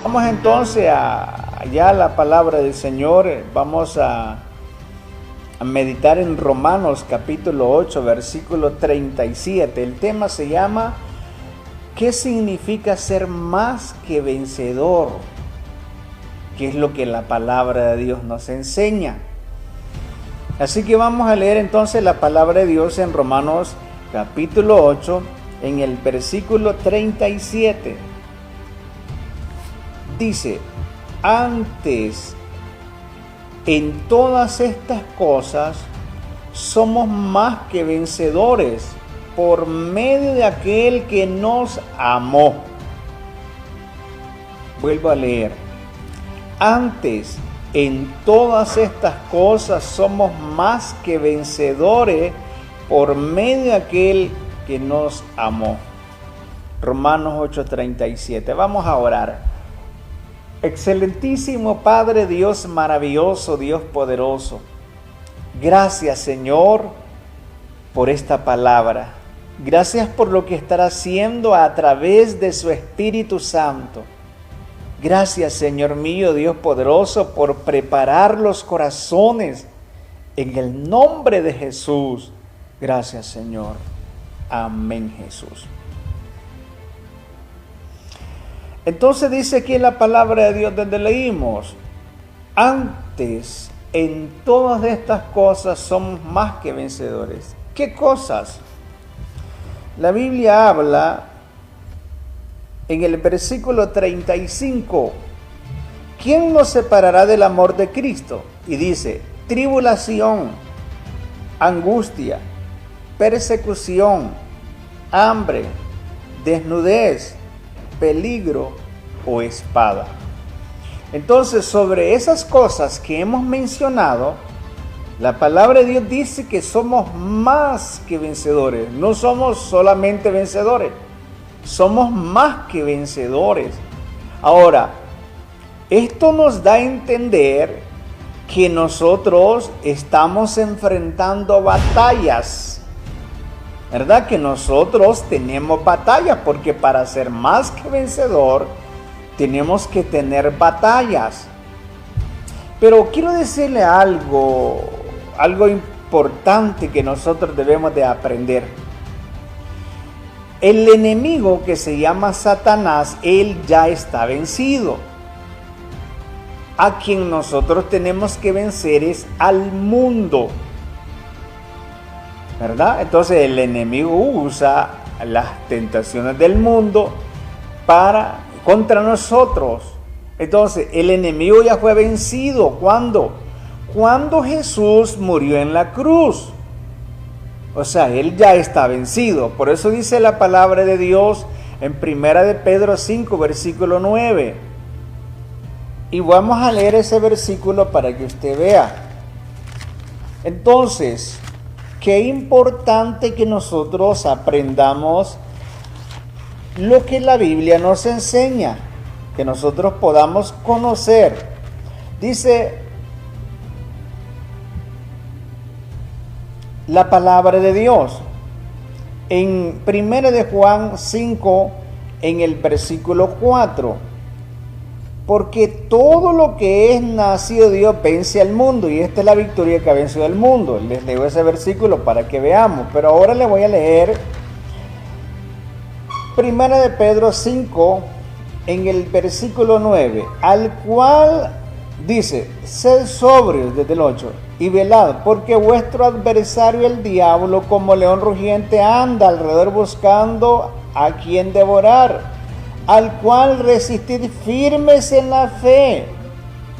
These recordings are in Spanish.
Vamos entonces a la palabra del Señor. Vamos a meditar en Romanos capítulo 8, versículo 37. El tema se llama ¿qué significa ser más que vencedor? ¿Qué es lo que la palabra de Dios nos enseña? Así que vamos a leer entonces la palabra de Dios en Romanos capítulo 8, en el versículo 37. Dice: antes, en todas estas cosas, somos más que vencedores por medio de aquel que nos amó. Vuelvo a leer. Antes, en todas estas cosas, somos más que vencedores por medio de aquel que nos amó. Romanos 8:37. Vamos a orar. Excelentísimo Padre, Dios maravilloso, Dios poderoso, gracias Señor por esta palabra. Gracias por lo que estará haciendo a través de su Espíritu Santo. Gracias Señor mío, Dios poderoso, por preparar los corazones en el nombre de Jesús. Gracias Señor. Amén, Jesús. Entonces dice aquí en la palabra de Dios donde leímos: antes, en todas estas cosas somos más que vencedores. ¿Qué cosas? La Biblia habla en el versículo 35: ¿quién nos separará del amor de Cristo? Y dice: tribulación, angustia, persecución, hambre, desnudez, peligro o espada. Entonces, sobre esas cosas que hemos mencionado, la palabra de Dios dice que somos más que vencedores. No somos solamente vencedores, somos más que vencedores. Ahora, esto nos da a entender que nosotros estamos enfrentando batallas. ¿Verdad? Que nosotros tenemos batallas, porque para ser más que vencedor tenemos que tener batallas. Pero quiero decirle algo importante que nosotros debemos de aprender. El enemigo que se llama Satanás, él ya está vencido. A quien nosotros tenemos que vencer es al mundo, ¿verdad? Entonces el enemigo usa las tentaciones del mundo contra nosotros. Entonces el enemigo ya fue vencido. ¿Cuándo? Cuando Jesús murió en la cruz. O sea, él ya está vencido. Por eso dice la palabra de Dios en 1 de Pedro 5, versículo 9. Y vamos a leer ese versículo para que usted vea. Entonces, qué importante que nosotros aprendamos lo que la Biblia nos enseña, que nosotros podamos conocer. Dice la palabra de Dios en 1 de Juan 5, en el versículo 4. Porque todo lo que es nacido de Dios vence al mundo, y esta es la victoria que ha vencido al mundo. Les leo ese versículo para que veamos, pero ahora les voy a leer 1 de Pedro 5, en el versículo 9, al cual dice: sed sobrios, desde el 8, y velad, porque vuestro adversario el diablo, como león rugiente, anda alrededor buscando a quien devorar, al cual resistid firmes en la fe.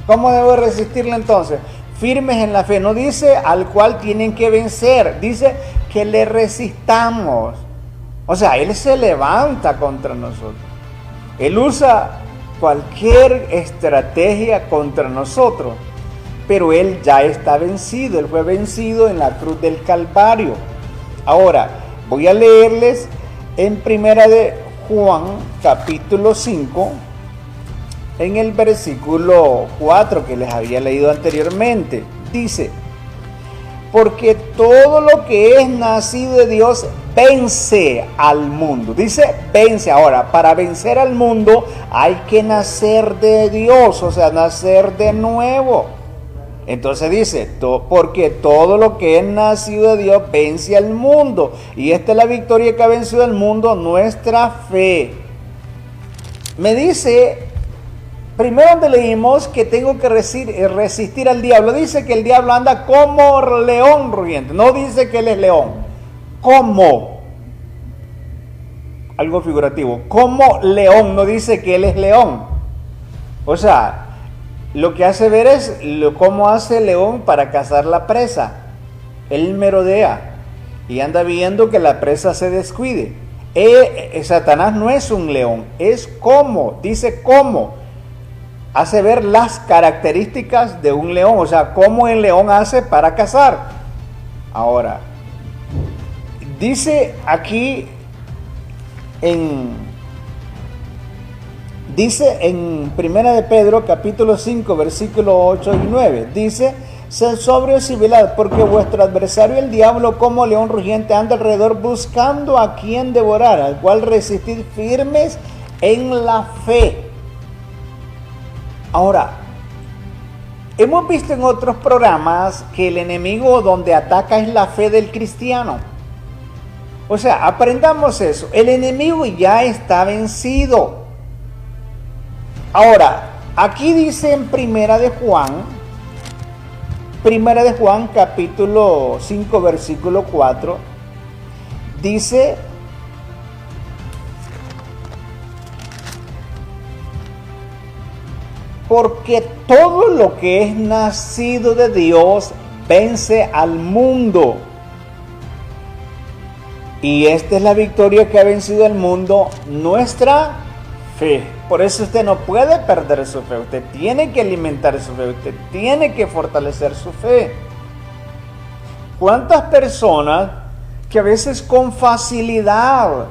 ¿Cómo debo resistirle entonces? Firmes en la fe. No dice al cual tienen que vencer, dice que le resistamos. O sea, él se levanta contra nosotros. Él usa cualquier estrategia contra nosotros, pero él ya está vencido. Él fue vencido en la cruz del Calvario. Ahora, voy a leerles en 1 de Juan capítulo 5, en el versículo 4 que les había leído anteriormente. Dice: porque todo lo que es nacido de Dios vence al mundo. Dice vence. Ahora, para vencer al mundo hay que nacer de Dios, o sea, nacer de nuevo. Entonces dice, porque todo lo que es nacido de Dios vence al mundo. Y esta es la victoria que ha vencido al mundo, nuestra fe. Me dice, primero donde leímos que tengo que resistir al diablo. Dice que el diablo anda como león rugiente. No dice que él es león. Como. Algo figurativo. Como león. No dice que él es león. O sea, lo que hace ver es cómo hace el león para cazar la presa. Él merodea y anda viendo que la presa se descuide. Satanás no es un león, es como, dice cómo. Hace ver las características de un león, o sea, cómo el león hace para cazar. Ahora, dice aquí Dice en 1 de Pedro, capítulo 5, versículos 8 y 9, dice, sed sobrios y velad, porque vuestro adversario el diablo como león rugiente anda alrededor buscando a quien devorar, al cual resistid firmes en la fe. Ahora, hemos visto en otros programas que el enemigo donde ataca es la fe del cristiano. O sea, aprendamos eso, el enemigo ya está vencido. Ahora, aquí dice en Primera de Juan capítulo 5 versículo 4, dice, porque todo lo que es nacido de Dios vence al mundo. Y esta es la victoria que ha vencido al mundo, nuestra fe. Por eso usted no puede perder su fe. Usted tiene que alimentar su fe. Usted tiene que fortalecer su fe. ¿Cuántas personas que a veces con facilidad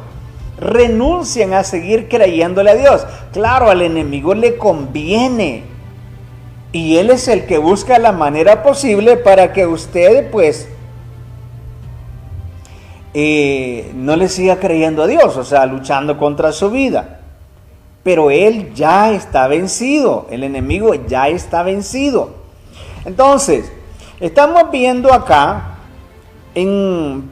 renuncian a seguir creyéndole a Dios? Claro, al enemigo le conviene. Y él es el que busca la manera posible para que usted, pues, no le siga creyendo a Dios. O sea, luchando contra su vida. Pero él ya está vencido, el enemigo ya está vencido. Entonces, estamos viendo acá en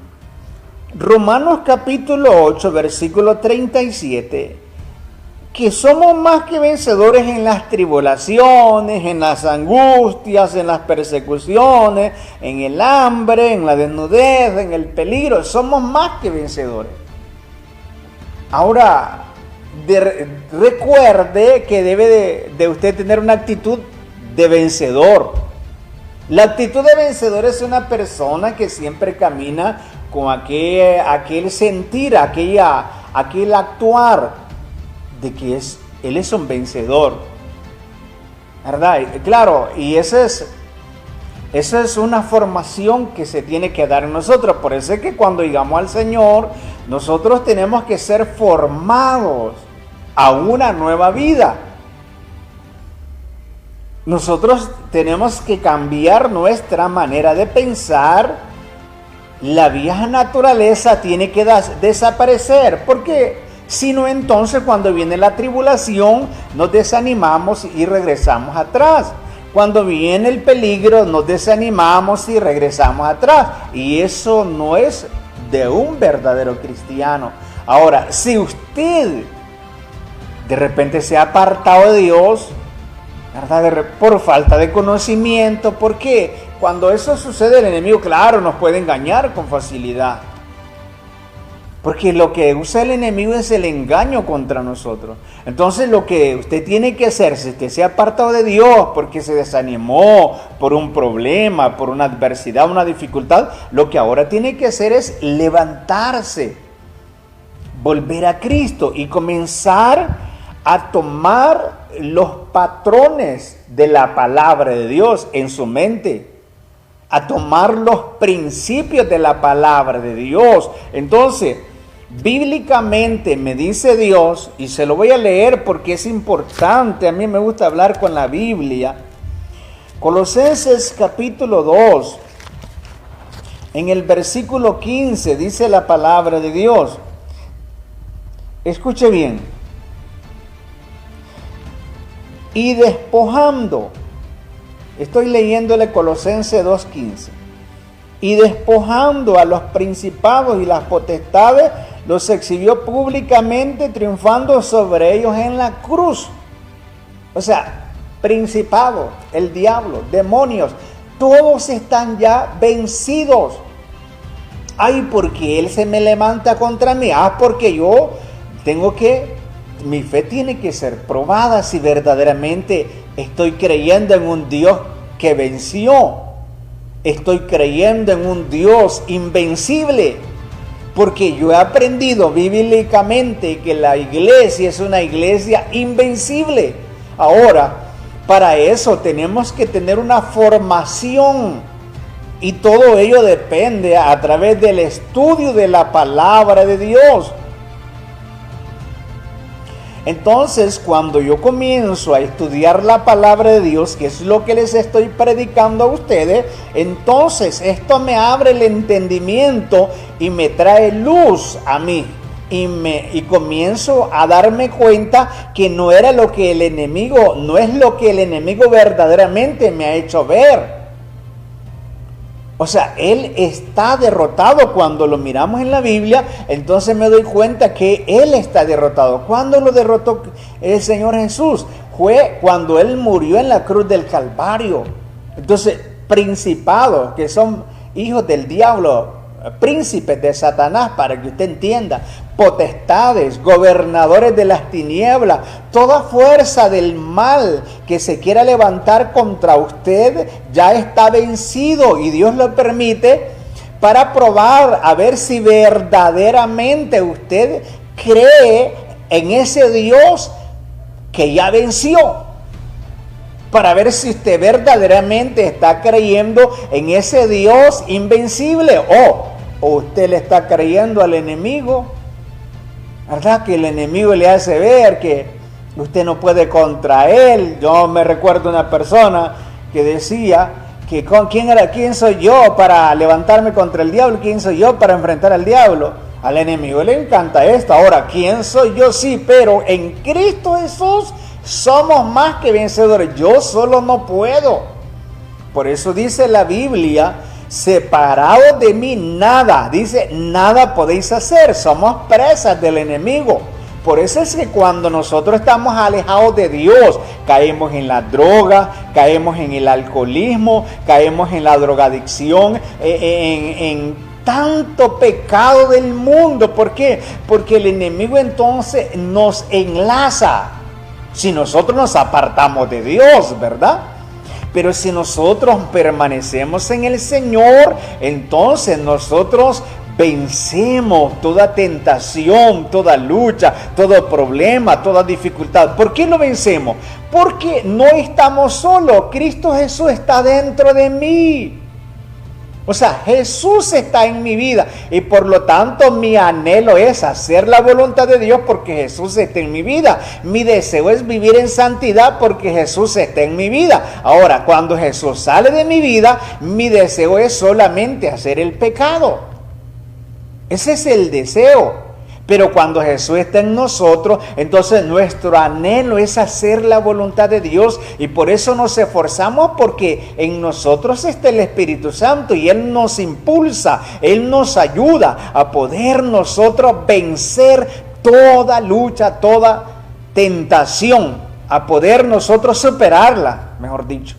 Romanos capítulo 8, versículo 37, que somos más que vencedores en las tribulaciones, en las angustias, en las persecuciones, en el hambre, en la desnudez, en el peligro. Somos más que vencedores. Ahora, recuerde que debe de usted tener una actitud de vencedor. La actitud de vencedor es una persona que siempre camina con aquel sentir, aquel actuar de que él es un vencedor, ¿verdad? Claro, y esa es una formación que se tiene que dar en nosotros. Por eso es que cuando llegamos al Señor, nosotros tenemos que ser formados a una nueva vida. Nosotros tenemos que cambiar nuestra manera de pensar. La vieja naturaleza tiene que desaparecer, porque si no, entonces cuando viene la tribulación nos desanimamos y regresamos atrás. Cuando viene el peligro nos desanimamos y regresamos atrás. Y eso no es de un verdadero cristiano. Ahora, si usted de repente se ha apartado de Dios, ¿verdad? Por falta de conocimiento, porque cuando eso sucede el enemigo, claro, nos puede engañar con facilidad. Porque lo que usa el enemigo es el engaño contra nosotros. Entonces lo que usted tiene que hacer, si usted se ha apartado de Dios porque se desanimó por un problema, por una adversidad, una dificultad, lo que ahora tiene que hacer es levantarse, volver a Cristo y comenzar a tomar los patrones de la palabra de Dios en su mente, a tomar los principios de la palabra de Dios. Entonces, bíblicamente me dice Dios, y se lo voy a leer porque es importante, a mí me gusta hablar con la Biblia. Colosenses capítulo 2, En el versículo 15 dice la palabra de Dios. Escuche bien. Y despojando, estoy leyéndole Colosenses 2:15. Y despojando a los principados y las potestades, los exhibió públicamente, triunfando sobre ellos en la cruz. O sea, principado, el diablo, demonios, todos están ya vencidos. Ay, porque él se me levanta contra mí. Porque yo tengo que, mi fe tiene que ser probada si verdaderamente estoy creyendo en un Dios que venció. Estoy creyendo en un Dios invencible. Porque yo he aprendido bíblicamente que la iglesia es una iglesia invencible. Ahora, para eso tenemos que tener una formación. Y todo ello depende a través del estudio de la palabra de Dios. Entonces, cuando yo comienzo a estudiar la palabra de Dios, que es lo que les estoy predicando a ustedes, entonces esto me abre el entendimiento y me trae luz a mí. Y comienzo a darme cuenta que no es lo que el enemigo verdaderamente me ha hecho ver. O sea, él está derrotado. Cuando lo miramos en la Biblia, entonces me doy cuenta que él está derrotado. ¿Cuándo lo derrotó el Señor Jesús? Fue cuando él murió en la cruz del Calvario. Entonces, principados, que son hijos del diablo, príncipes de Satanás, para que usted entienda, potestades, gobernadores de las tinieblas, toda fuerza del mal que se quiera levantar contra usted ya está vencido, y Dios lo permite para probar a ver si verdaderamente usted cree en ese Dios que ya venció, para ver si usted verdaderamente está creyendo en ese Dios invencible, o usted le está creyendo al enemigo, ¿verdad? Que el enemigo le hace ver que usted no puede contra él. Yo me recuerdo una persona que decía que ¿quién soy yo para levantarme contra el diablo? ¿Quién soy yo para enfrentar al diablo? Al enemigo le encanta esto. Ahora, ¿quién soy yo? Sí, pero en Cristo Jesús somos más que vencedores. Yo solo no puedo. Por eso dice la Biblia: separados de mí nada, dice, nada podéis hacer. Somos presas del enemigo. Por eso es que cuando nosotros estamos alejados de Dios, caemos en la droga, caemos en el alcoholismo, caemos en la drogadicción, en tanto pecado del mundo. ¿Por qué? Porque el enemigo entonces nos enlaza. Si nosotros nos apartamos de Dios, ¿verdad? Pero si nosotros permanecemos en el Señor, entonces nosotros vencemos toda tentación, toda lucha, todo problema, toda dificultad. ¿Por qué lo vencemos? Porque no estamos solos. Cristo Jesús está dentro de mí. O sea, Jesús está en mi vida, y por lo tanto mi anhelo es hacer la voluntad de Dios porque Jesús está en mi vida. Mi deseo es vivir en santidad porque Jesús está en mi vida. Ahora, cuando Jesús sale de mi vida, mi deseo es solamente hacer el pecado. Ese es el deseo. Pero cuando Jesús está en nosotros, entonces nuestro anhelo es hacer la voluntad de Dios, y por eso nos esforzamos, porque en nosotros está el Espíritu Santo y Él nos impulsa, Él nos ayuda a poder nosotros vencer toda lucha, toda tentación, a poder nosotros superarla, mejor dicho.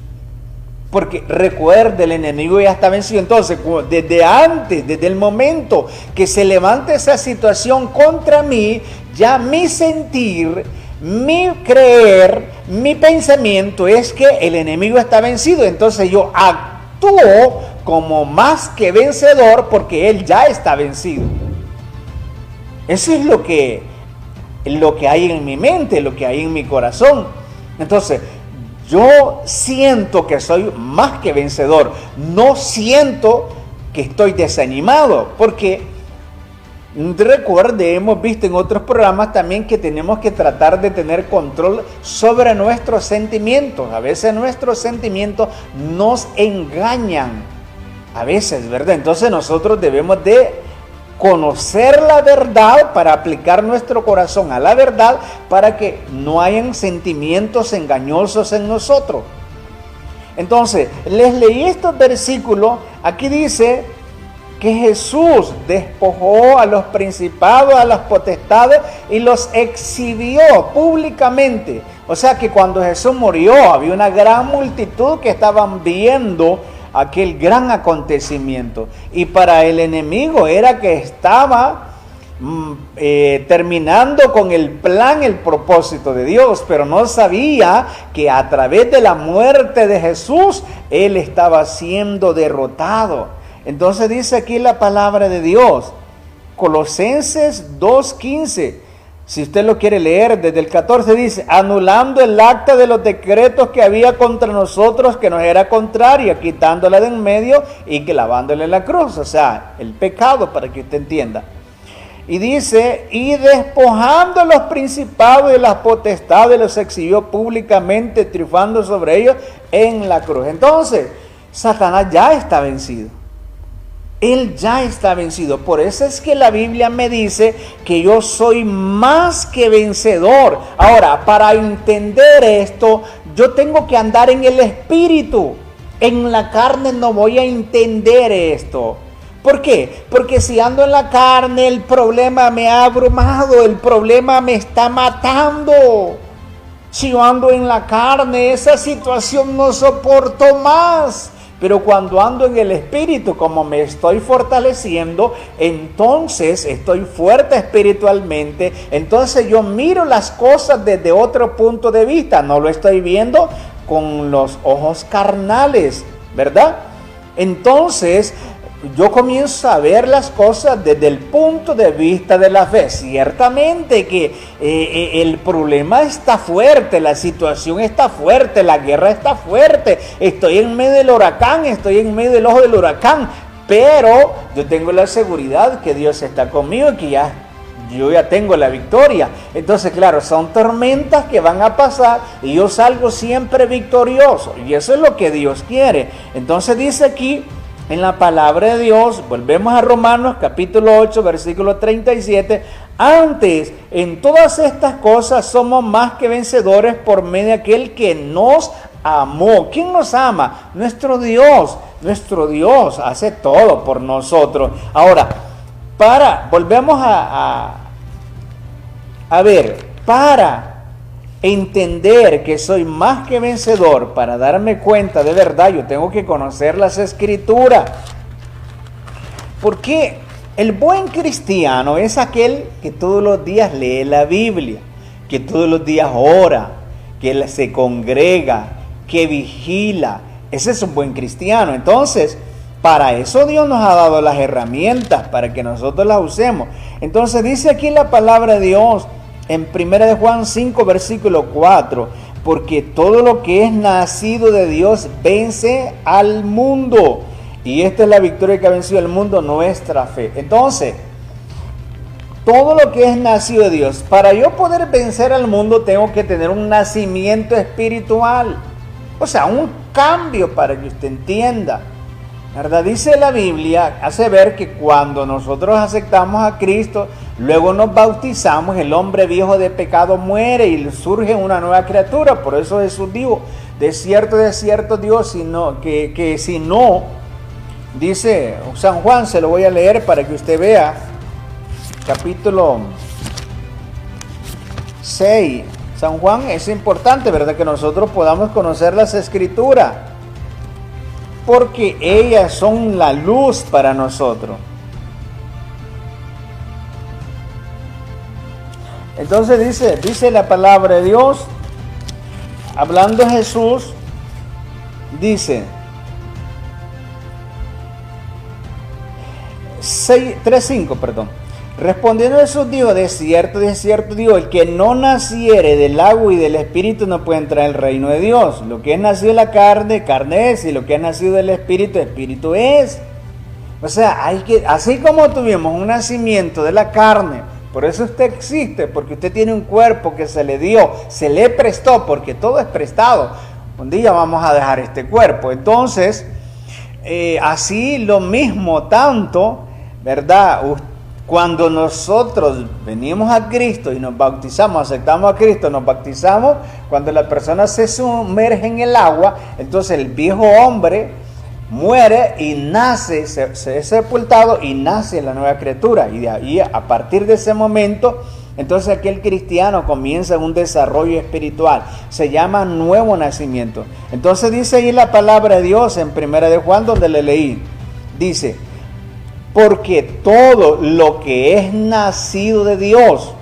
Porque recuerde, el enemigo ya está vencido. Entonces, desde antes, desde el momento que se levanta esa situación contra mí, ya mi sentir, mi creer, mi pensamiento es que el enemigo está vencido. Entonces yo actúo como más que vencedor porque él ya está vencido. Eso es lo que hay en mi mente, lo que hay en mi corazón. Entonces, yo siento que soy más que vencedor. No siento que estoy desanimado, porque recuerde, hemos visto en otros programas también que tenemos que tratar de tener control sobre nuestros sentimientos. A veces nuestros sentimientos nos engañan. A veces, ¿verdad? Entonces nosotros debemos de conocer la verdad para aplicar nuestro corazón a la verdad, para que no hayan sentimientos engañosos en nosotros. Entonces, les leí estos versículos. Aquí dice que Jesús despojó a los principados, a las potestades y los exhibió públicamente. O sea que cuando Jesús murió, había una gran multitud que estaban viendo aquel gran acontecimiento, y para el enemigo era que estaba terminando con el plan, el propósito de Dios, pero no sabía que a través de la muerte de Jesús él estaba siendo derrotado. Entonces dice aquí la palabra de Dios, Colosenses 2:15. Si usted lo quiere leer, desde el 14 dice, anulando el acta de los decretos que había contra nosotros, que nos era contraria, quitándola de en medio y clavándole la cruz. O sea, el pecado, para que usted entienda. Y dice, y despojando a los principados y las potestades, los exhibió públicamente, triunfando sobre ellos en la cruz. Entonces, Satanás ya está vencido. Él ya está vencido. Por eso es que la Biblia me dice que yo soy más que vencedor. Ahora, para entender esto, yo tengo que andar en el Espíritu. En la carne no voy a entender esto. ¿Por qué? Porque si ando en la carne, el problema me ha abrumado, el problema me está matando. Si yo ando en la carne, esa situación no soporto más. Pero cuando ando en el Espíritu, como me estoy fortaleciendo, entonces estoy fuerte espiritualmente. Entonces yo miro las cosas desde otro punto de vista. No lo estoy viendo con los ojos carnales, ¿verdad? Entonces yo comienzo a ver las cosas desde el punto de vista de la fe. Ciertamente que el problema está fuerte, la situación está fuerte, la guerra está fuerte. Estoy en medio del huracán, estoy en medio del ojo del huracán, pero yo tengo la seguridad que Dios está conmigo y que yo ya tengo la victoria. Entonces, claro, son tormentas que van a pasar y yo salgo siempre victorioso. Y eso es lo que Dios quiere. Entonces dice aquí, en la palabra de Dios, volvemos a Romanos capítulo 8, versículo 37. Antes, en todas estas cosas somos más que vencedores por medio de aquel que nos amó. ¿Quién nos ama? Nuestro Dios. Nuestro Dios hace todo por nosotros. Ahora, volvemos a ver, para entender que soy más que vencedor, para darme cuenta de verdad, yo tengo que conocer las Escrituras. Porque el buen cristiano es aquel que todos los días lee la Biblia, que todos los días ora, que se congrega, que vigila. Ese es un buen cristiano. Entonces, para eso Dios nos ha dado las herramientas, para que nosotros las usemos. Entonces dice aquí la palabra de Dios, en 1 Juan 5, versículo 4, porque todo lo que es nacido de Dios vence al mundo. Y esta es la victoria que ha vencido al mundo, nuestra fe. Entonces, todo lo que es nacido de Dios, para yo poder vencer al mundo, tengo que tener un nacimiento espiritual. O sea, un cambio, para que usted entienda. ¿Verdad? Dice la Biblia, hace ver que cuando nosotros aceptamos a Cristo, luego nos bautizamos, el hombre viejo de pecado muere y surge una nueva criatura. Por eso Jesús dijo, de cierto Dios, que si no, dice San Juan, se lo voy a leer para que usted vea, capítulo 6. San Juan, es importante, ¿verdad?, que nosotros podamos conocer las Escrituras, porque ellas son la luz para nosotros. Entonces dice la palabra de Dios, hablando Jesús, dice 3:5, respondiendo Jesús dijo, de cierto digo, el que no naciere del agua y del Espíritu no puede entrar en el reino de Dios. Lo que es nacido de la carne, carne es, y lo que es nacido del Espíritu, Espíritu es. O sea, así como tuvimos un nacimiento de la carne, por eso usted existe, porque usted tiene un cuerpo que se le dio, se le prestó, porque todo es prestado. Un día vamos a dejar este cuerpo. Entonces, así lo mismo tanto, ¿verdad? Cuando nosotros venimos a Cristo y nos bautizamos, aceptamos a Cristo, nos bautizamos, cuando la persona se sumerge en el agua, entonces el viejo hombre muere y nace, se es sepultado y nace la nueva criatura. Y de ahí, a partir de ese momento, entonces aquel cristiano comienza un desarrollo espiritual. Se llama nuevo nacimiento. Entonces dice ahí la palabra de Dios en 1 de Juan, donde le leí. Dice, porque todo lo que es nacido de Dios,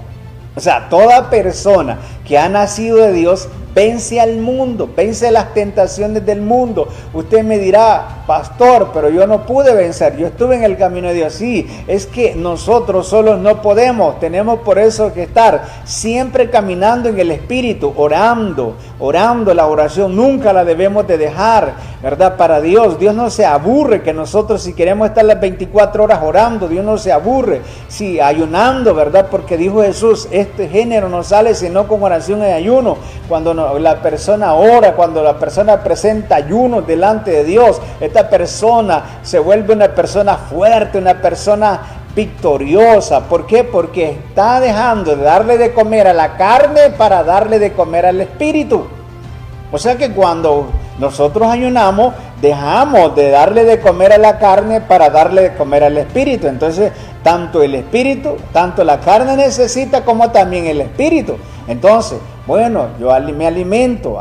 o sea, toda persona que ha nacido de Dios, vence al mundo, vence las tentaciones del mundo. Usted me dirá, pastor, pero yo no pude vencer, yo estuve en el camino de Dios. Sí, es que nosotros solos no podemos, tenemos por eso que estar siempre caminando en el Espíritu, orando. La oración nunca la debemos de dejar, ¿verdad? Para Dios, Dios no se aburre que nosotros, si queremos estar las 24 horas orando, Dios no se aburre. Sí, ayunando, ¿verdad? Porque dijo Jesús, este género no sale sino con oración y ayuno. Cuando la persona ora, cuando la persona presenta ayuno delante de Dios, esta persona se vuelve una persona fuerte, una persona victoriosa. ¿Por qué? Porque está dejando de darle de comer a la carne para darle de comer al espíritu. O sea que cuando nosotros ayunamos, dejamos de darle de comer a la carne para darle de comer al espíritu. Entonces, tanto el espíritu, tanto la carne necesita como también el espíritu. Entonces, bueno, yo me alimento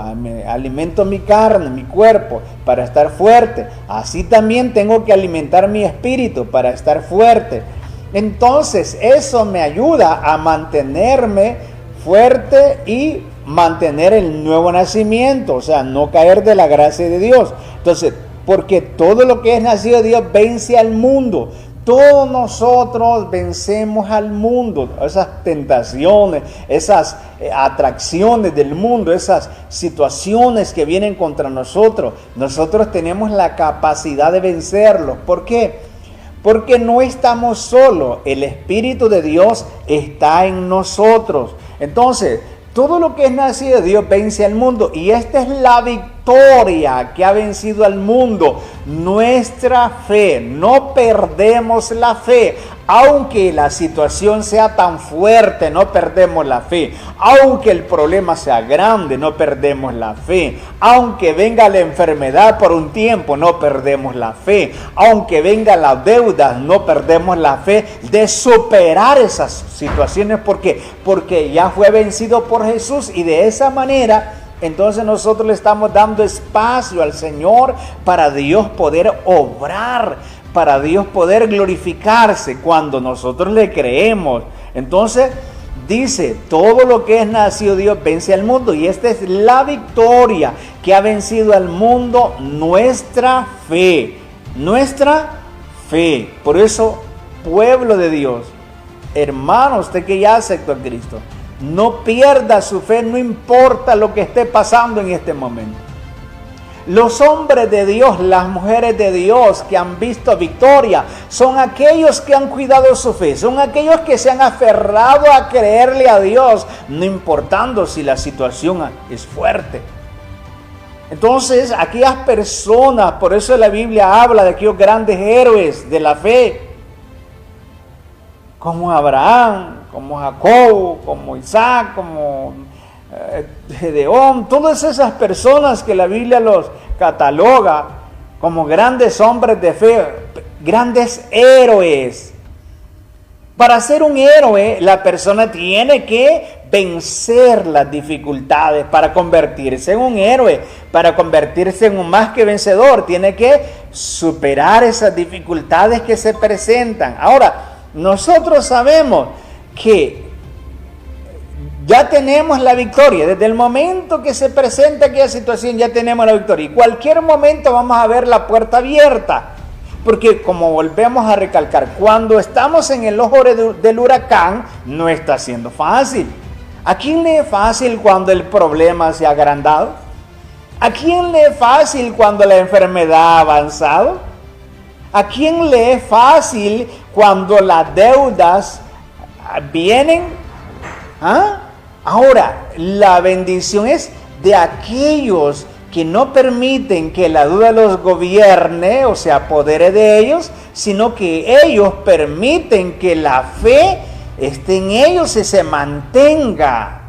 mi carne, mi cuerpo para estar fuerte. Así también tengo que alimentar mi espíritu para estar fuerte. Entonces, eso me ayuda a mantenerme fuerte y mantener el nuevo nacimiento, o sea, no caer de la gracia de Dios. Entonces, porque todo lo que es nacido de Dios vence al mundo. Todos nosotros vencemos al mundo, esas tentaciones, esas atracciones del mundo, esas situaciones que vienen contra nosotros. Nosotros tenemos la capacidad de vencerlos. ¿Por qué? Porque no estamos solos, el Espíritu de Dios está en nosotros. Entonces, todo lo que es nacido de Dios vence al mundo, y esta es la victoria que ha vencido al mundo, nuestra fe. No perdemos la fe, aunque la situación sea tan fuerte, no perdemos la fe. Aunque el problema sea grande, no perdemos la fe. Aunque venga la enfermedad por un tiempo, no perdemos la fe. Aunque venga la deuda, no perdemos la fe de superar esas situaciones. ¿Por qué? Porque ya fue vencido por Jesús, y de esa manera entonces nosotros le estamos dando espacio al Señor para Dios poder obrar, para Dios poder glorificarse cuando nosotros le creemos. Entonces dice, todo lo que es nacido de Dios vence al mundo, y esta es la victoria que ha vencido al mundo, nuestra fe. Nuestra fe. Por eso, pueblo de Dios, hermano, usted que ya aceptó a Cristo, no pierda su fe, no importa lo que esté pasando en este momento. Los hombres de Dios, las mujeres de Dios que han visto victoria, son aquellos que han cuidado su fe, son aquellos que se han aferrado a creerle a Dios, no importando si la situación es fuerte. Entonces, aquellas personas, por eso la Biblia habla de aquellos grandes héroes de la fe, como Abraham, como Jacob, como Isaac, como Gedeón, todas esas personas que la Biblia los cataloga como grandes hombres de fe, grandes héroes. Para ser un héroe, la persona tiene que vencer las dificultades para convertirse en un héroe, para convertirse en un más que vencedor. Tiene que superar esas dificultades que se presentan. Ahora, nosotros sabemos que ya tenemos la victoria. Desde el momento que se presenta aquella situación, ya tenemos la victoria. Y cualquier momento vamos a ver la puerta abierta. Porque, como volvemos a recalcar, cuando estamos en el ojo del huracán, no está siendo fácil. ¿A quién le es fácil cuando el problema se ha agrandado? ¿A quién le es fácil cuando la enfermedad ha avanzado? ¿A quién le es fácil cuando las deudas vienen? Ahora, la bendición es de aquellos que no permiten que la duda los gobierne o se apodere de ellos, sino que ellos permiten que la fe esté en ellos y se mantenga.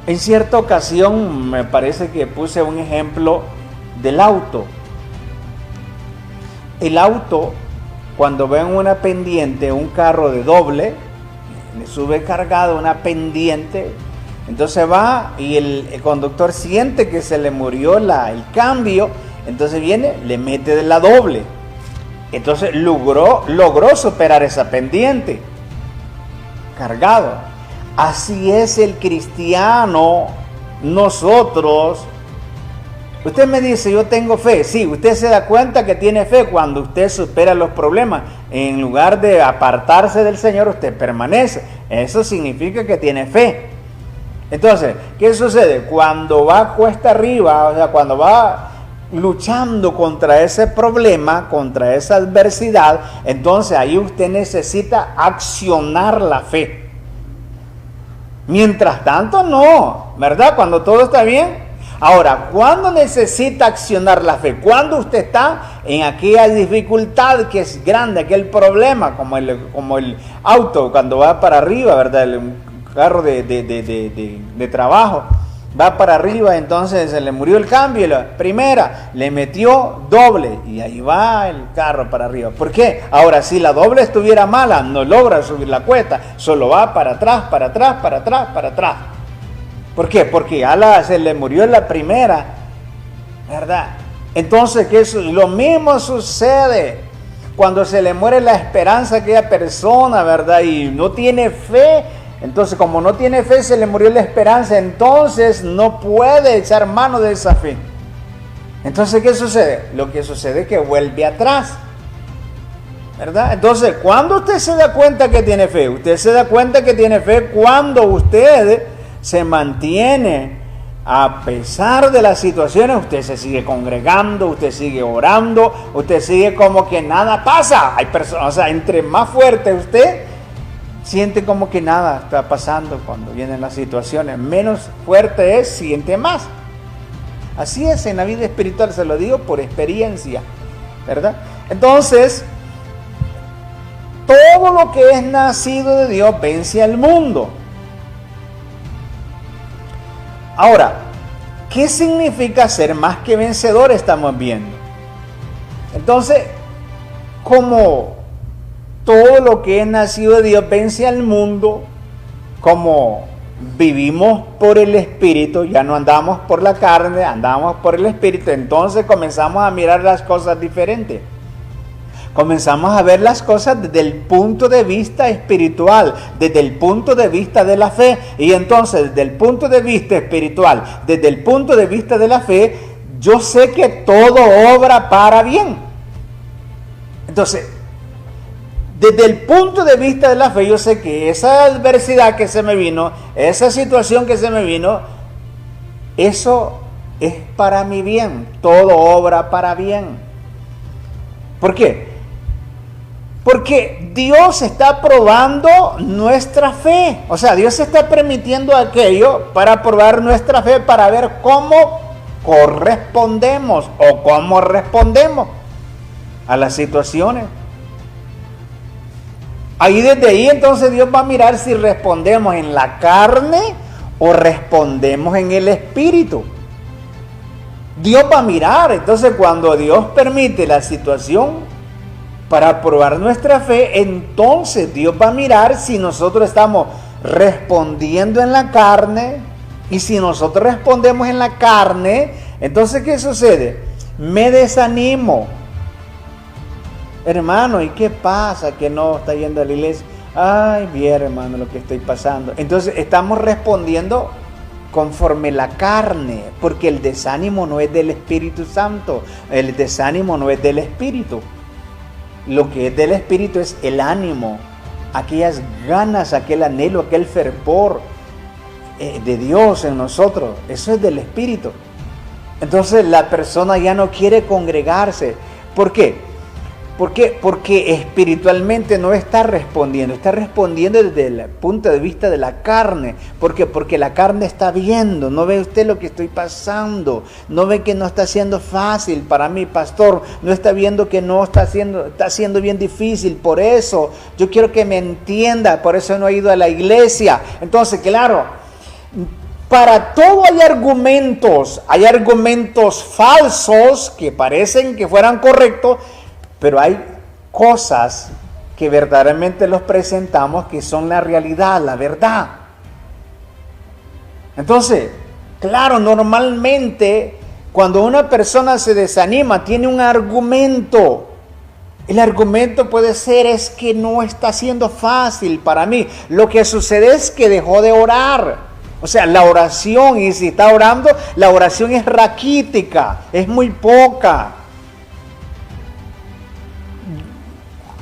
En cierta ocasión me parece que puse un ejemplo del auto. El auto, cuando ven una pendiente, un carro de doble, le sube cargado una pendiente, entonces va y el conductor siente que se le murió el cambio, entonces viene, le mete de la doble. Entonces logró superar esa pendiente, cargado. Así es el cristiano, nosotros. Usted me dice, yo tengo fe. Sí, usted se da cuenta que tiene fe cuando usted supera los problemas. En lugar de apartarse del Señor, usted permanece. Eso significa que tiene fe. Entonces, ¿qué sucede? Cuando va cuesta arriba, o sea, cuando va luchando contra ese problema, contra esa adversidad, entonces ahí usted necesita accionar la fe. Mientras tanto, no, ¿verdad? Cuando todo está bien. Ahora, ¿cuándo necesita accionar la fe? Cuando usted está en aquella dificultad que es grande, aquel problema, como el auto cuando va para arriba, ¿verdad? Un carro de trabajo va para arriba, entonces se le murió el cambio, la primera le metió doble y ahí va el carro para arriba. ¿Por qué? Ahora, si la doble estuviera mala, no logra subir la cuesta, solo va para atrás, para atrás, para atrás, para atrás. ¿Por qué? Porque ya se le murió la primera, ¿verdad? Entonces, lo mismo sucede cuando se le muere la esperanza a aquella persona, ¿verdad? Y no tiene fe. Entonces, como no tiene fe, se le murió la esperanza, entonces no puede echar mano de esa fe. Entonces, ¿qué sucede? Lo que sucede es que vuelve atrás, ¿verdad? Entonces, ¿cuándo usted se da cuenta que tiene fe? Usted se da cuenta que tiene fe cuando usted se mantiene a pesar de las situaciones, usted se sigue congregando, usted sigue orando, usted sigue como que nada pasa. Hay personas, o sea, entre más fuerte usted siente como que nada está pasando cuando vienen las situaciones, menos fuerte es, siente más. Así es en la vida espiritual, se lo digo por experiencia, ¿verdad? Entonces, todo lo que es nacido de Dios vence al mundo. Ahora, ¿qué significa ser más que vencedor? Estamos viendo. Entonces, como todo lo que es nacido de Dios vence al mundo, como vivimos por el Espíritu, ya no andamos por la carne, andamos por el Espíritu, entonces comenzamos a mirar las cosas diferentes. Comenzamos a ver las cosas desde el punto de vista espiritual, desde el punto de vista de la fe. Y entonces, desde el punto de vista espiritual, desde el punto de vista de la fe, yo sé que todo obra para bien. Entonces, desde el punto de vista de la fe, yo sé que esa adversidad que se me vino, esa situación que se me vino, eso es para mi bien. Todo obra para bien. ¿Por qué? Porque Dios está probando nuestra fe. O sea, Dios está permitiendo aquello para probar nuestra fe, para ver cómo correspondemos o cómo respondemos a las situaciones. Desde ahí entonces Dios va a mirar si respondemos en la carne o respondemos en el Espíritu. Dios va a mirar. Entonces, cuando Dios permite la situación para probar nuestra fe, entonces Dios va a mirar si nosotros estamos respondiendo en la carne. Y si nosotros respondemos en la carne, entonces ¿qué sucede? Me desanimo. Hermano, ¿y qué pasa? Que no está yendo a la iglesia. Ay, bien, hermano, lo que estoy pasando. Entonces estamos respondiendo conforme la carne, porque el desánimo no es del Espíritu Santo, el desánimo no es del Espíritu. Lo que es del Espíritu es el ánimo, aquellas ganas, aquel anhelo, aquel fervor de Dios en nosotros. Eso es del Espíritu. Entonces la persona ya no quiere congregarse. ¿Por qué? ¿Por qué? Porque espiritualmente no está respondiendo desde el punto de vista de la carne. ¿Por qué? Porque la carne está viendo, no ve usted lo que estoy pasando, no ve que no está siendo fácil para mí, pastor, no está viendo que no está siendo bien difícil, por eso yo quiero que me entienda, por eso no he ido a la iglesia. Entonces, claro, para todo hay argumentos falsos que parecen que fueran correctos, pero hay cosas que verdaderamente los presentamos que son la realidad, la verdad. Entonces, claro, normalmente cuando una persona se desanima, tiene un argumento. El argumento puede ser, es que no está siendo fácil para mí. Lo que sucede es que dejó de orar. O sea, la oración, y si está orando, la oración es raquítica, es muy poca.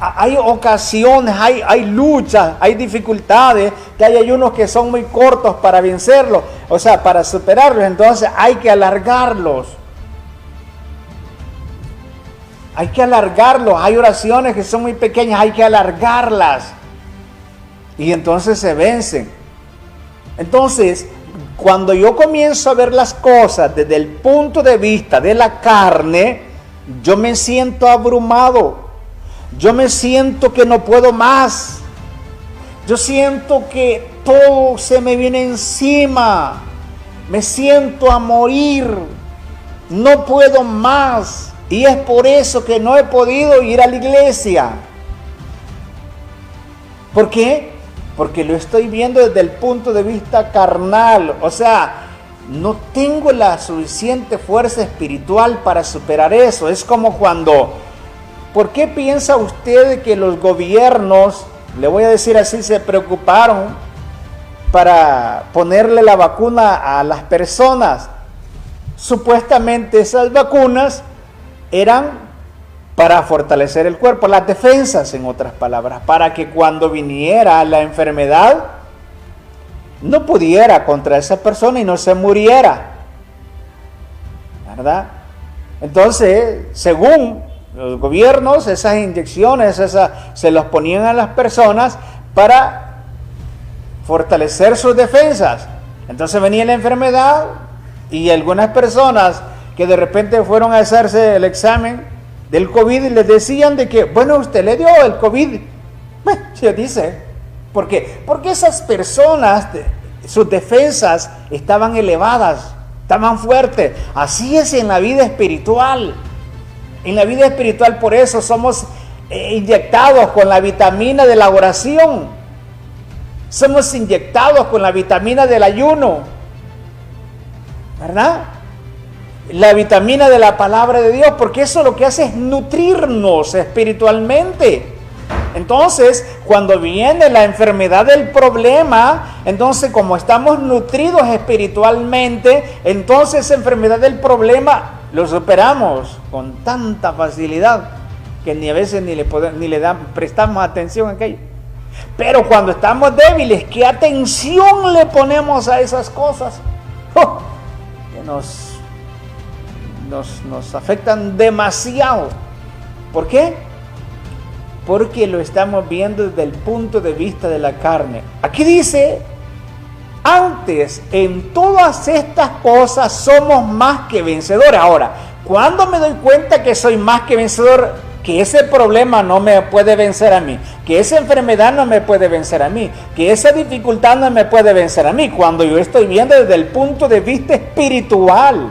Hay ocasiones, hay luchas, hay dificultades, que hay ayunos que son muy cortos para vencerlos, o sea, para superarlos, entonces hay que alargarlos. Hay oraciones que son muy pequeñas, hay que alargarlas. Y entonces se vencen. Entonces, cuando yo comienzo a ver las cosas desde el punto de vista de la carne, yo me siento abrumado. Yo me siento que no puedo más. Yo siento que todo se me viene encima. Me siento a morir. No puedo más. Y es por eso que no he podido ir a la iglesia. ¿Por qué? Porque lo estoy viendo desde el punto de vista carnal. O sea, no tengo la suficiente fuerza espiritual para superar eso. Es como cuando... ¿Por qué piensa usted que los gobiernos, le voy a decir así, se preocuparon para ponerle la vacuna a las personas? Supuestamente esas vacunas eran para fortalecer el cuerpo, las defensas, en otras palabras, para que cuando viniera la enfermedad no pudiera contra esa persona y no se muriera, ¿verdad? Entonces, según los gobiernos, esas inyecciones se los ponían a las personas para fortalecer sus defensas. Entonces venía la enfermedad y algunas personas que de repente fueron a hacerse el examen del COVID les decían de que, bueno, usted le dio el COVID. Bueno, se dice, ¿por qué? Porque esas personas, sus defensas estaban elevadas, estaban fuertes. Así es en la vida espiritual. En la vida espiritual, por eso somos inyectados con la vitamina de la oración. Somos inyectados con la vitamina del ayuno, ¿verdad? La vitamina de la palabra de Dios, porque eso lo que hace es nutrirnos espiritualmente. Entonces, cuando viene la enfermedad del problema, entonces como estamos nutridos espiritualmente, entonces esa enfermedad del problema lo superamos con tanta facilidad que ni a veces ni le prestamos atención a aquello. Pero cuando estamos débiles, ¿qué atención le ponemos a esas cosas? Que nos afectan demasiado. ¿Por qué? Porque lo estamos viendo desde el punto de vista de la carne. Aquí dice, antes en todas estas cosas somos más que vencedores. Ahora, ¿cuándo me doy cuenta que soy más que vencedor? Que ese problema no me puede vencer a mí, que esa enfermedad no me puede vencer a mí, que esa dificultad no me puede vencer a mí, cuando yo estoy viendo desde el punto de vista espiritual.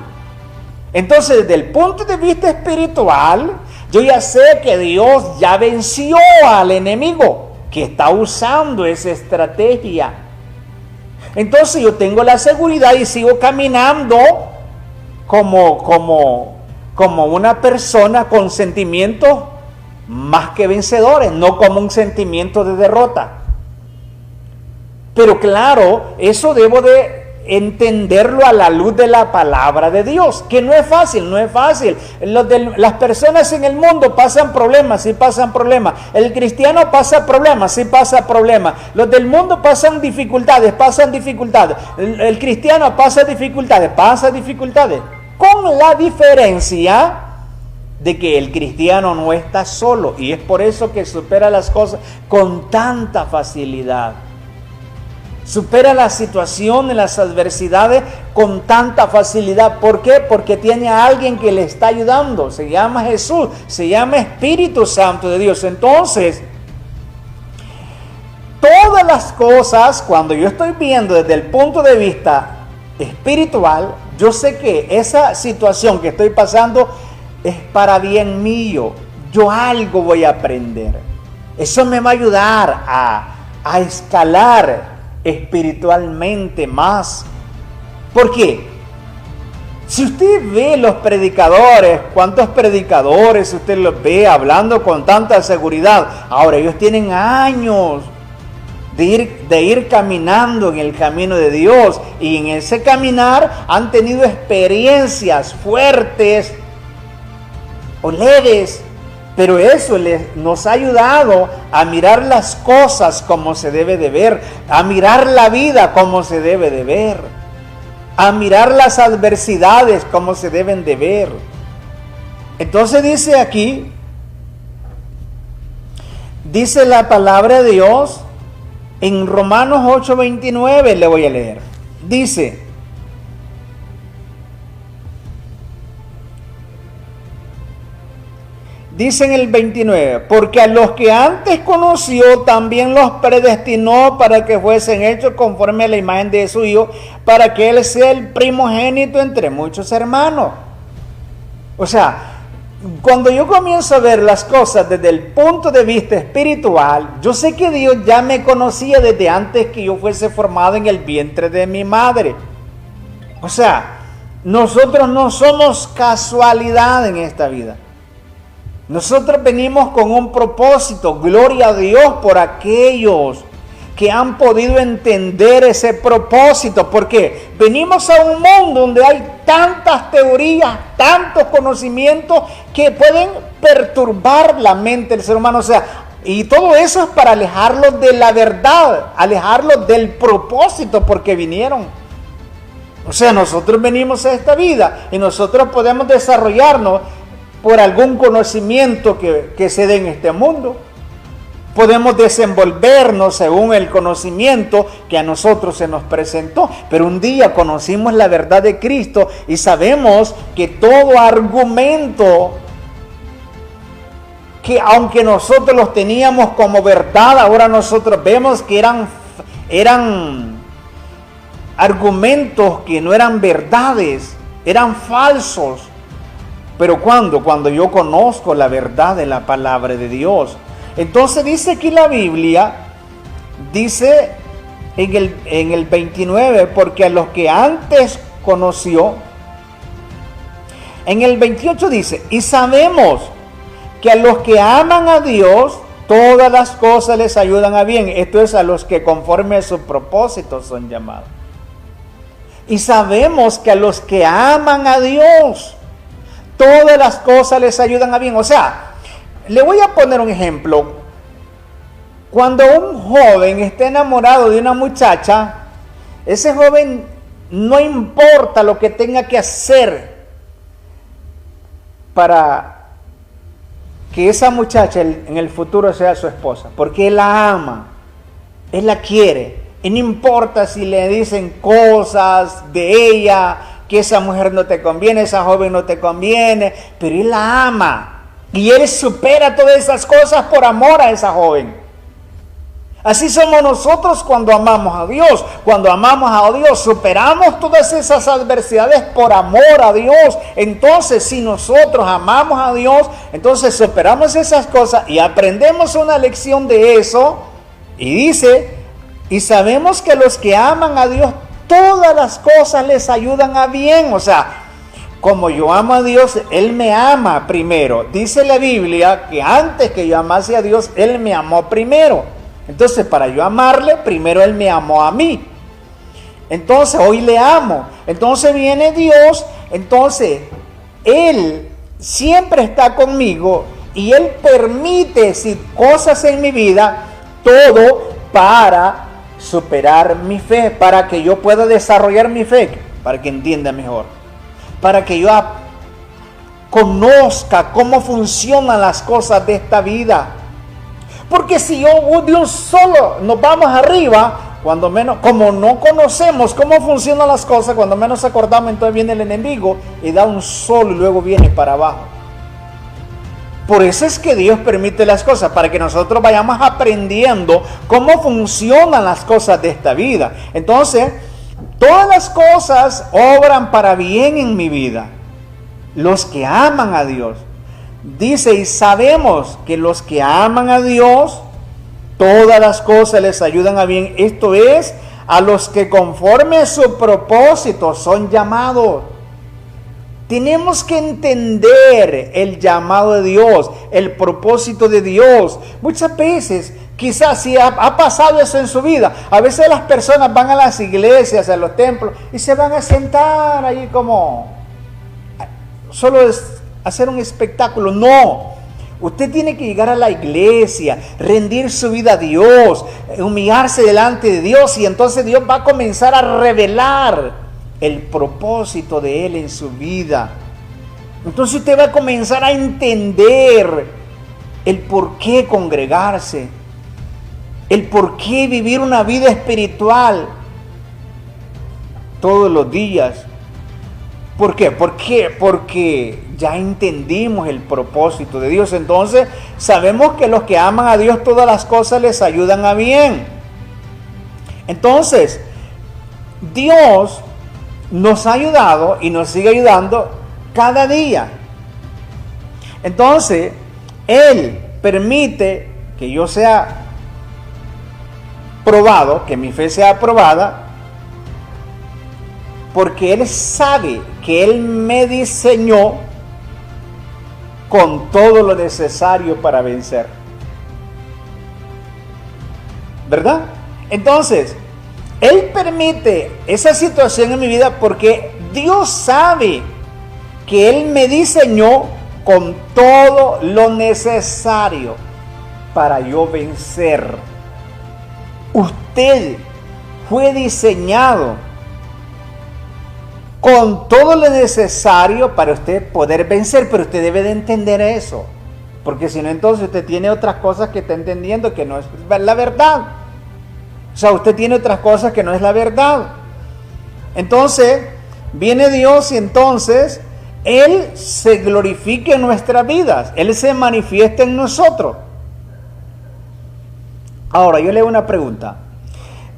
Entonces, desde el punto de vista espiritual, yo ya sé que Dios ya venció al enemigo que está usando esa estrategia. Entonces yo tengo la seguridad y sigo caminando como una persona con sentimientos más que vencedores, no como un sentimiento de derrota. Pero claro, eso debo de entenderlo a la luz de la palabra de Dios, que no es fácil. Las personas en el mundo pasan problemas, sí pasan problemas. El cristiano pasa problemas, sí pasa problemas. Los del mundo pasan dificultades. El cristiano pasa dificultades. Con la diferencia de que el cristiano no está solo, y es por eso que supera las cosas con tanta facilidad. Supera las situaciones, las adversidades con tanta facilidad. ¿Por qué? Porque tiene a alguien que le está ayudando. Se llama Jesús, se llama Espíritu Santo de Dios. Entonces, todas las cosas, cuando yo estoy viendo desde el punto de vista espiritual, yo sé que esa situación que estoy pasando es para bien mío. Yo algo voy a aprender. Eso me va a ayudar a escalar espiritualmente más. ¿Por qué? Si usted ve los predicadores, ¿cuántos predicadores usted los ve hablando con tanta seguridad? Ahora, ellos tienen años de ir caminando en el camino de Dios, y en ese caminar han tenido experiencias fuertes o leves, pero eso nos ha ayudado a mirar las cosas como se debe de ver, a mirar la vida como se debe de ver, a mirar las adversidades como se deben de ver. Entonces dice aquí, dice la palabra de Dios en Romanos 8:29, le voy a leer. Dice: dice en el 29, porque a los que antes conoció también los predestinó para que fuesen hechos conforme a la imagen de su Hijo, para que Él sea el primogénito entre muchos hermanos. O sea, cuando yo comienzo a ver las cosas desde el punto de vista espiritual, yo sé que Dios ya me conocía desde antes que yo fuese formado en el vientre de mi madre. O sea, nosotros no somos casualidad en esta vida. Nosotros venimos con un propósito. Gloria a Dios por aquellos que han podido entender ese propósito, porque venimos a un mundo donde hay tantas teorías, tantos conocimientos que pueden perturbar la mente del ser humano. O sea, y todo eso es para alejarlos de la verdad, alejarlos del propósito porque vinieron. O sea, nosotros venimos a esta vida y nosotros podemos desarrollarnos por algún conocimiento que se dé en este mundo. Podemos desenvolvernos según el conocimiento que a nosotros se nos presentó. Pero un día conocimos la verdad de Cristo y sabemos que todo argumento que aunque nosotros los teníamos como verdad, ahora nosotros vemos que eran argumentos que no eran verdades, eran falsos. Pero cuando yo conozco la verdad de la palabra de Dios, entonces dice aquí la Biblia, dice en el 29, porque a los que antes conoció, en el 28 dice, y sabemos que a los que aman a Dios, todas las cosas les ayudan a bien. Esto es a los que conforme a su propósito son llamados. Y sabemos que a los que aman a Dios, todas las cosas les ayudan a bien. O sea, le voy a poner un ejemplo. Cuando un joven está enamorado de una muchacha, ese joven no importa lo que tenga que hacer para que esa muchacha en el futuro sea su esposa, porque él la ama, él la quiere, y no importa si le dicen cosas de ella, que esa mujer no te conviene, esa joven no te conviene, pero él la ama. Y él supera todas esas cosas por amor a esa joven. Así somos nosotros cuando amamos a Dios. Cuando amamos a Dios, superamos todas esas adversidades por amor a Dios. Entonces, si nosotros amamos a Dios, entonces superamos esas cosas y aprendemos una lección de eso. Y dice, y sabemos que los que aman a Dios, todas las cosas les ayudan a bien. O sea, como yo amo a Dios, Él me ama primero. Dice la Biblia que antes que yo amase a Dios, Él me amó primero. Entonces, para yo amarle, primero Él me amó a mí. Entonces, hoy le amo. Entonces viene Dios. Entonces, Él siempre está conmigo y Él permite cosas en mi vida, todo para superar mi fe, para que yo pueda desarrollar mi fe, para que entienda mejor. Para que yo conozca cómo funcionan las cosas de esta vida. Porque si de un solo nos vamos arriba, cuando menos, como no conocemos cómo funcionan las cosas, cuando menos acordamos, entonces viene el enemigo y da un solo y luego viene para abajo. Por eso es que Dios permite las cosas, para que nosotros vayamos aprendiendo cómo funcionan las cosas de esta vida. Entonces, todas las cosas obran para bien en mi vida. Los que aman a Dios. Dice, y sabemos que los que aman a Dios, todas las cosas les ayudan a bien. Esto es, a los que conforme a su propósito son llamados. Tenemos que entender el llamado de Dios, el propósito de Dios. Muchas veces, quizás si ha pasado eso en su vida, a veces las personas van a las iglesias, a los templos, y se van a sentar ahí como, solo es hacer un espectáculo. No, usted tiene que llegar a la iglesia, rendir su vida a Dios, humillarse delante de Dios, y entonces Dios va a comenzar a revelar el propósito de Él en su vida. Entonces usted va a comenzar a entender el por qué congregarse, el por qué vivir una vida espiritual todos los días. ¿Por qué? Porque ya entendimos el propósito de Dios. Entonces sabemos que los que aman a Dios, todas las cosas les ayudan a bien. Entonces Dios nos ha ayudado y nos sigue ayudando cada día. Entonces Él permite que yo sea probado, que mi fe sea probada, porque Él sabe que Él me diseñó con todo lo necesario para vencer. ¿Verdad? Entonces, Él permite esa situación en mi vida porque Dios sabe que Él me diseñó con todo lo necesario para yo vencer. Usted fue diseñado con todo lo necesario para usted poder vencer, pero usted debe de entender eso, porque si no, entonces usted tiene otras cosas que está entendiendo que no es la verdad. O sea, usted tiene otras cosas que no es la verdad. Entonces, viene Dios y entonces Él se glorifica en nuestras vidas. Él se manifiesta en nosotros. Ahora, yo le hago una pregunta.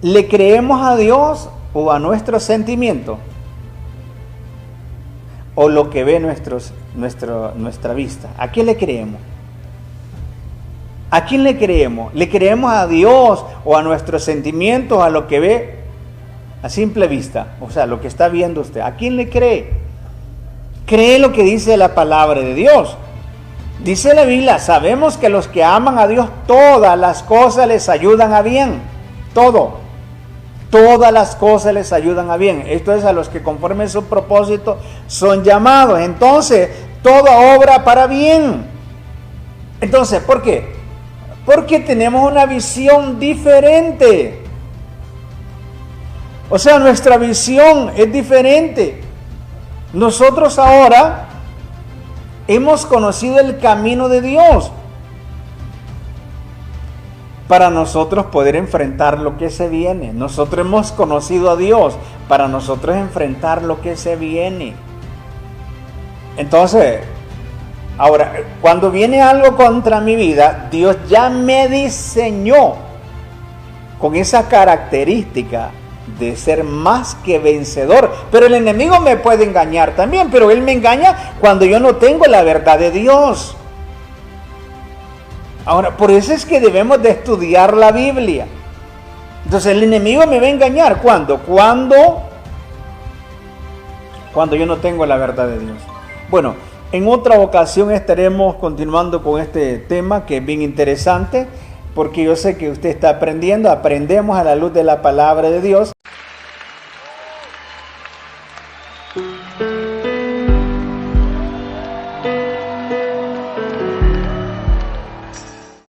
¿Le creemos a Dios o a nuestros sentimientos? ¿O lo que ve nuestra vista? ¿A quién le creemos? ¿A quién le creemos? ¿Le creemos a Dios o a nuestros sentimientos, a lo que ve a simple vista? O sea, lo que está viendo usted. ¿A quién le cree? Cree lo que dice la palabra de Dios. Dice la Biblia, sabemos que los que aman a Dios, todas las cosas les ayudan a bien. Todo. Todas las cosas les ayudan a bien. Esto es, a los que conforme a su propósito son llamados. Entonces, toda obra para bien. Entonces, ¿por qué? Porque tenemos una visión diferente. O sea, nuestra visión es diferente. Nosotros ahora hemos conocido el camino de Dios para nosotros poder enfrentar lo que se viene. Nosotros hemos conocido a Dios para nosotros enfrentar lo que se viene. Entonces, ahora, cuando viene algo contra mi vida, Dios ya me diseñó con esa característica de ser más que vencedor. Pero el enemigo me puede engañar también, pero él me engaña cuando yo no tengo la verdad de Dios. Ahora, por eso es que debemos de estudiar la Biblia. Entonces el enemigo me va a engañar. ¿Cuándo? Cuando yo no tengo la verdad de Dios. Bueno, en otra ocasión estaremos continuando con este tema que es bien interesante, porque yo sé que usted está aprendiendo. Aprendemos a la luz de la palabra de Dios.